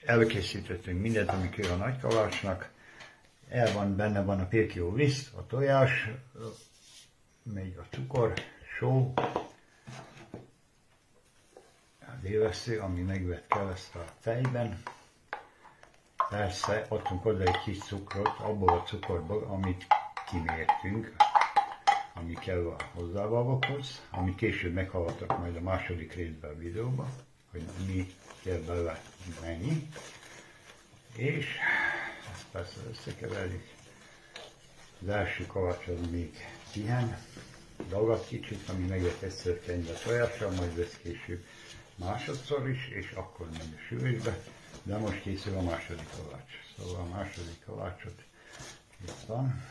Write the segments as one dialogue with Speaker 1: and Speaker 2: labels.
Speaker 1: elkészítettünk mindent, ami kell a nagy kalácsnak. Benne van a pékjó liszt, a tojás, még a cukor, só, az élesztő, ami megvett kereszt a tejben. Persze adtunk oda egy kis cukrot, abból a cukorból, amit kimértünk, ami kell a hozzávalókhoz, ami később meghallottak majd a második részben a videóban, hogy mi kell bele mennyi. És ezt persze összekeverjük. Az első kalács az még pihen, dagad kicsit, ami megvett egyszer kenyve tojással, majd vesz később másodszor is, és akkor megy a süvésbe, de most készül a második kalács. Szóval a második kalácsot itt van.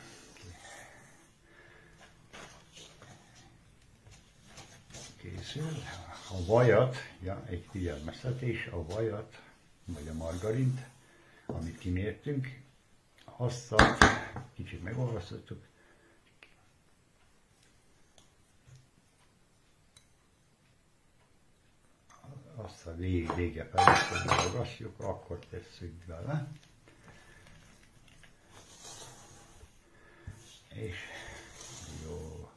Speaker 1: Készül. A vajat, ja, egy figyelmeztetés, a vajat, vagy a margarint, amit kimértünk, azt kicsit megolvasztottuk. Azt a vége felé ragasztjuk, akkor tesszük bele. És jó,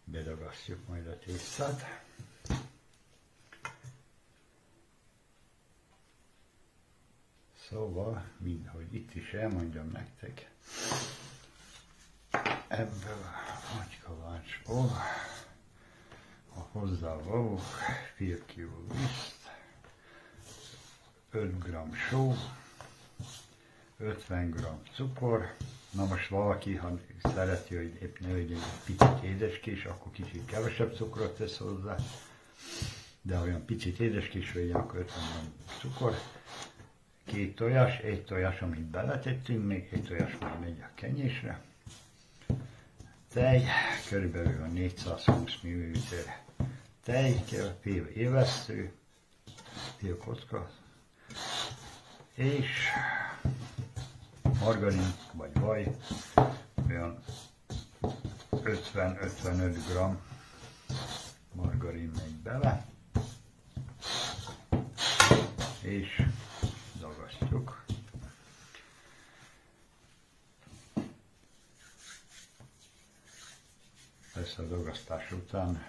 Speaker 1: bedagasztjuk majd a tésztát. Szóval, mindhogy itt is elmondjam nektek, ebből a nagy kalácsból a hozzávalók fél kiló liszt, 5 g só, 50 g cukor. Na most valaki, ha szereti, hogy épp ne legyen egy picit édeskés, akkor kicsit kevesebb cukrot tesz hozzá, de olyan picit édeskés legyen, akkor 50 g cukor. 2 tojás, egy tojás, amit beletettünk, még egy tojás majd megy a kenyésre. Tej, körülbelül a 420 ml tej, fél élesztő, fél kocka, és margarin vagy vaj, olyan 50-55 g margarin megy bele, és dagasztjuk. Persze a dagasztás után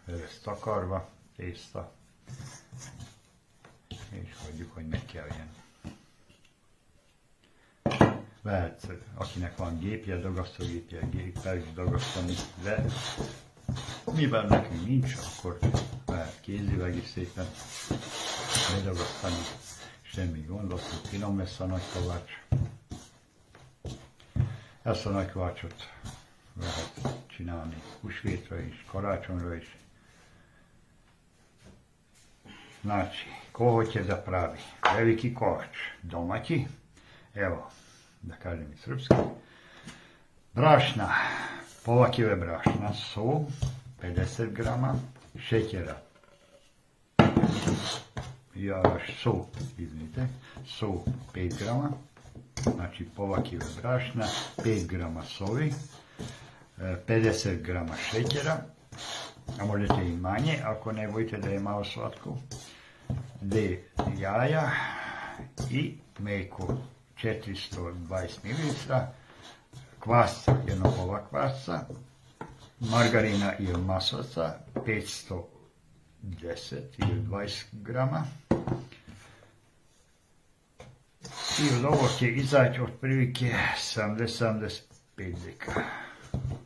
Speaker 1: le lesz takarva, tészta, és hagyjuk, hogy megkeljen. Lehet, akinek van gépje, dagasztógépje, géppel is dagasztani, de mivel nekünk nincs, akkor lehet kézileg is szépen ledagasztani. Semmi gond, akkor finom lesz a nagy kalács. Ezt a nagy kalácsot lehet csinálni húsvétra is, karácsonyra is. Znači, ko hoće da pravi veliki kolač domaći, evo, da kažem i srpski, brašna, pola kile brašna, sol, 50 g, šećera, sol, izvinite, sol 5 g, znači pola kile brašna, 5 g soli, 50 g šećera, a možete i manje ako ne bojite da je malo slatko, 2 jaja i mlijeko 420 ml, kvasca, jedno pola kvasca, margarina ili maslaca 510 ili 20 g. I od ovog će izaći otprilike 70-75 deka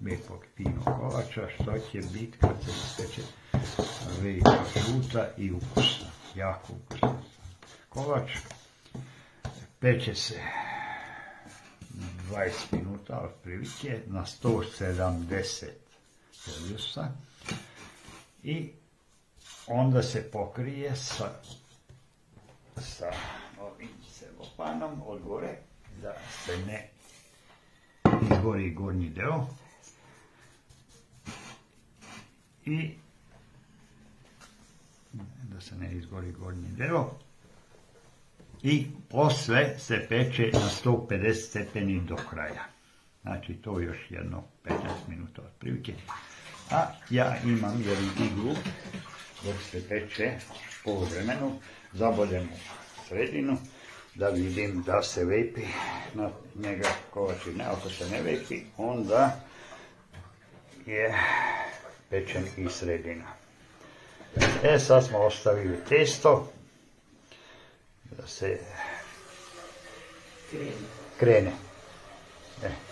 Speaker 1: lijepog finog kolača, što će biti kad se ispeče lijepo žuta i ukusna, jako ukusna. Kolač peče se 20 minuta otprilike na 170 Celzijusa i onda se pokrije sa ovim celofanom od gore da se ne izgori gornji deo i da se ne izgori gornji deo i posle se peče na 150 stepeni do kraja. Znači to još jedno 15 minuta otprilike. A ja imam jednu iglu dok se peče po vremenu, zabodem u sredinu da vidim da se lepi na njega kolač. Ne, ako se ne lepi, onda je pečen i sredina. Sad smo ostavili testo da se krene.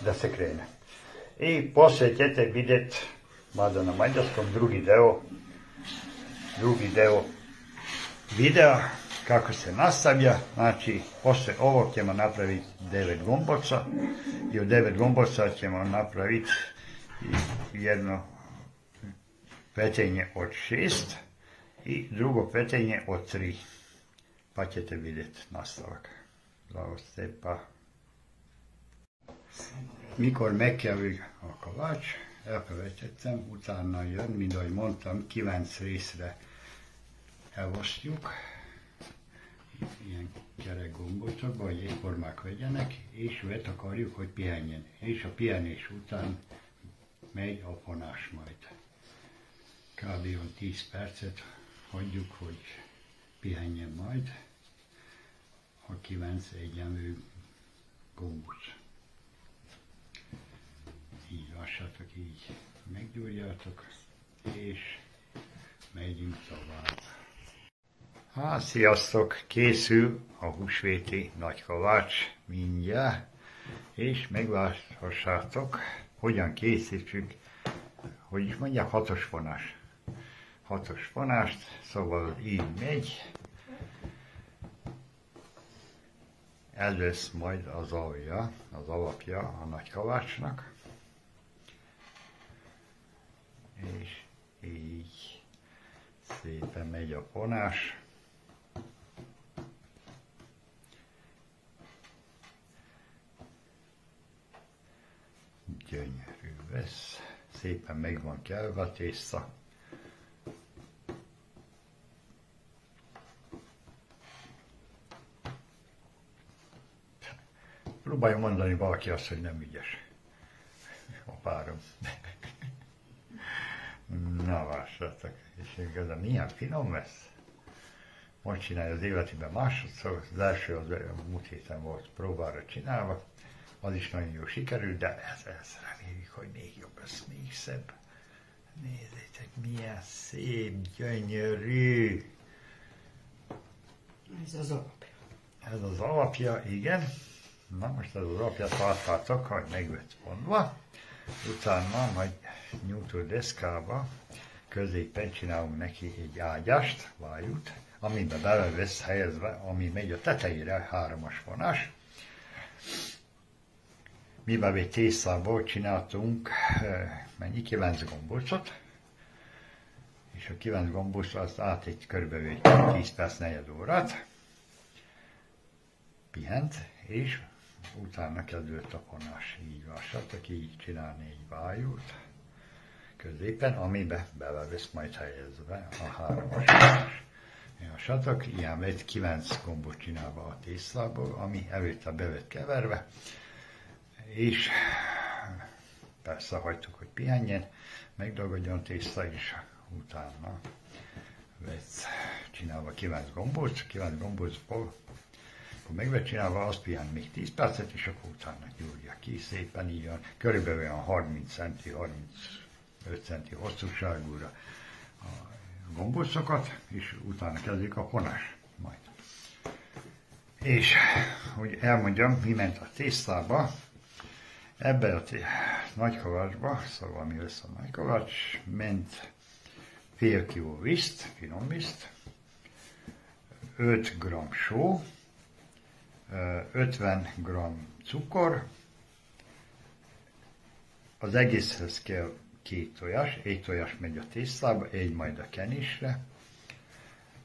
Speaker 1: Da se krene. I poslije ćete vidjeti, mada na mađarskom, drugi deo videa kako se nastavlja. Znači, poslije ovog ćemo napraviti 9 gomboca i od 9 gomboca ćemo napraviti jedno petenje od 6 i drugo petenje od 3. Pa ćete vidjeti nastavak. Zdravo Stepa. Mikor megkerül a kovács, elkövetettem, utána jön, mint ahogy mondtam, 9 részre elosztjuk, ilyen kerek gombocokba, hogy egyformák legyenek, és őt akarjuk, hogy pihenjen. És a pihenés után megy a fonás majd. Kb. 10 percet hagyjuk, hogy pihenjen majd a 9 egyenlő gombóc. Így lassatok, így meggyúrjátok, és megyünk tovább. Sziasztok! Készül a húsvéti nagykovács mindjárt, és megláthassátok, hogyan készítsük, hogy is mondják, 6-os fonás. 6-os fonást, szóval így megy. Ez lesz majd az alapja a nagykovácsnak. És így szépen megy a fonás. Gyönyörű lesz. Szépen meg van kelve a tészta. Próbálja mondani valaki azt, hogy nem ügyes. A párom. Na, vásároltak. És igazán milyen finom lesz. Most csinálja az életében másodszor. Az első az múlt héten volt próbára csinálva. Az is nagyon jó sikerült, de ez reméljük, hogy még jobb lesz, még szebb. Nézzétek, milyen szép, gyönyörű.
Speaker 2: Ez az alapja.
Speaker 1: Ez az alapja, igen. Na, most ez az alapját láttátok, hogy meg lett vonva. Utána majd nyújtódeszkába középen csinálunk neki egy ágyast, vájút, amiben bele lesz helyezve, ami megy a tetejére, 3-as vonás. Mivel egy tésztából csináltunk 9 gombócot, és a 9 gombóc azt át egy körülbelül 10 perc, 4 órát pihent, és utána kezdődött a fonás. Így vásároltak, így csinálni egy vájút középen, amiben bele lesz majd helyezve a 3-as vonás. Vásároltak, ilyen lett 9 gombot csinálva a tésztából, ami előtte be lett keverve, és persze hagytuk, hogy pihenjen, megdagadjon tészta, és utána lett csinálva 9 gombóc, 9 gombócból, akkor meg lett csinálva, azt pihen még 10 percet, és akkor utána gyúrja ki szépen, így van, körülbelül olyan 30 centi, 35 centi hosszúságúra a gombócokat, és utána kezdjük a fonás majd. És, hogy elmondjam, mi ment a tésztába, ebben a nagykovácsba, szóval mi lesz a nagykovács, ment fél kiló liszt, finom liszt, 5 g só, 50 g cukor, az egészhez kell 2 tojás, egy tojás megy a tésztába, egy majd a kenésre,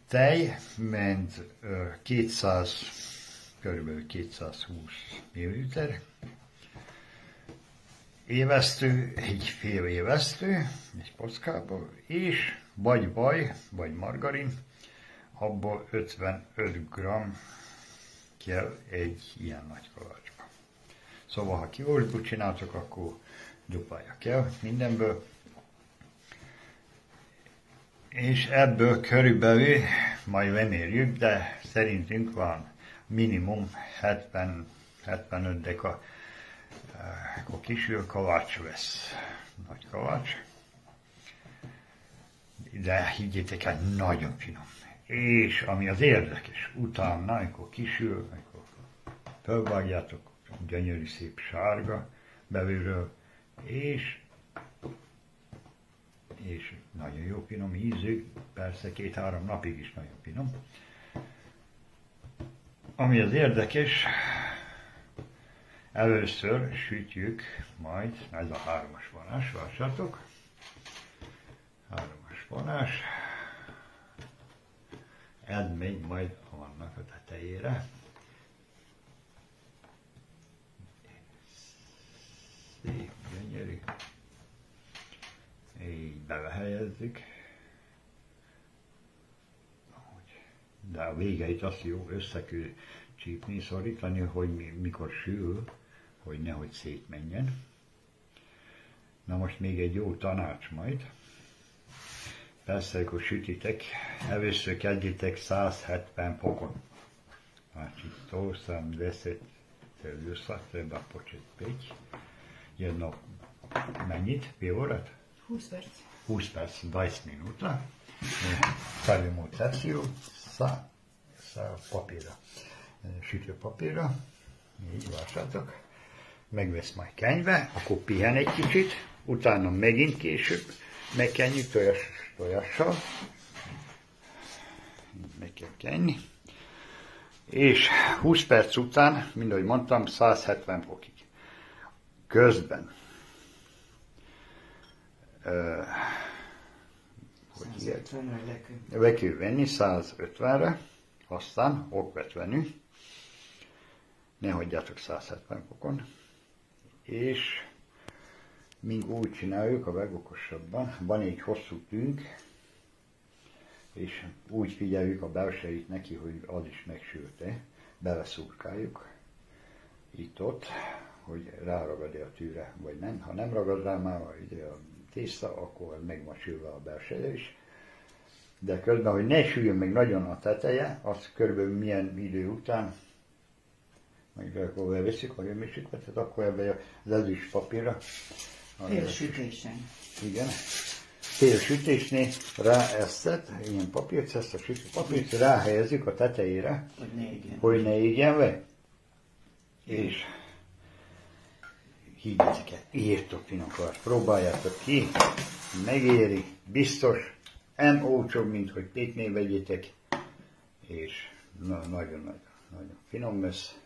Speaker 1: tej ment körülbelül 220 ml, évesztő, egy fél évesztő, egy kockából, és vagy vaj, vagy margarin, abból 55 g kell egy ilyen nagy kovácsba. Szóval, ha kioltból csináltok, akkor duplája kell mindenből. És ebből körülbelül majd lemérjük, de szerintünk van minimum 70-75 deka akkor kisül kalács vesz. Nagy kalács. De higgyétek el, nagyon finom. És ami az érdekes, utána, amikor kisül, amikor fölvágjátok, gyönyörű szép sárga belülről, és nagyon jó finom ízű, persze 2-3 napig is nagyon finom. Ami az érdekes, először sütjük majd, ez a 3-as vonás, lássátok, 3-as vonás, ez megy majd annak a tetejére. Szép, gyönyörű. Így belehelyezzük. De a végeit azt jó össze kell csípni, szorítani, hogy mikor sül, hogy nehogy szétmenjen. Na most még egy jó tanács majd. Persze, akkor sütitek, először kezdjétek 170 fokon. Znači, to sam 10 Celsiusa treba početi peći. Jedno, menjit, 2 órát?
Speaker 2: 20 perc.
Speaker 1: 20 perc, 20 minuta. Stavimo u tepsiju sa papíra. Sütőpapírra. Így lássátok. Megvesz majd kenyve, akkor pihen egy kicsit, utána megint később megkenjük tojással. Meg kell kenni. És 20 perc után, mint ahogy mondtam, 170 fokig. Közben le kell venni 150-re, aztán okvetlenül, ne hagyjátok 170 fokon, és míg úgy csináljuk a legokosabban, van egy hosszú tűnk, és úgy figyeljük a belsejét neki, hogy az is megsült-e, beleszurkáljuk itt-ott, hogy ráragad-e a tűre, vagy nem. Ha nem ragad rá már a tészta, akkor meg van sülve a belseje is. De közben, hogy ne süljön meg nagyon a teteje, az körülbelül milyen idő után, majd akkor elveszik a hőmérsékletet, tehát akkor ebbe az ezüst papírra.
Speaker 2: Félsütésen.
Speaker 1: Igen. Félsütésnél ráesztet, ilyen papírt, ezt a sütőpapírt ráhelyezzük a tetejére, hogy ne égjen le. És higgyétek el, írtok finom kalács, próbáljátok ki, megéri, biztos, nem olcsóbb, mint hogy péknél vegyétek, és nagyon finom lesz.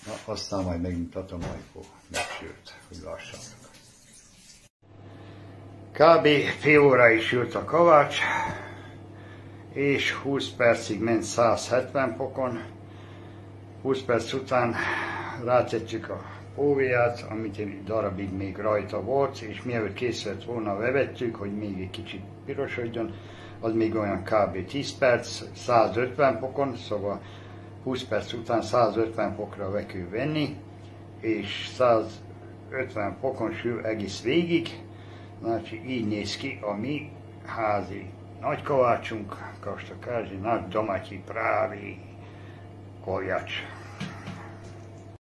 Speaker 1: Na, aztán majd megmutatom, amikor megsült, hogy lássátok. Kb. fél óráig sült a kalács, és 20 percig ment 170 fokon. 20 perc után rátettük a póviát, amit egy darabig még rajta volt, és mielőtt kész lett volna, levettük, hogy még egy kicsit pirosodjon, az még olyan kb. 10 perc, 150 fokon, szóval 20 perc után 150 fokra le kell venni, és 150 fokon sül egész végig. Így néz ki a mi házi nagy kalácsunk, kastakázi, nagy domácsi právi koljač.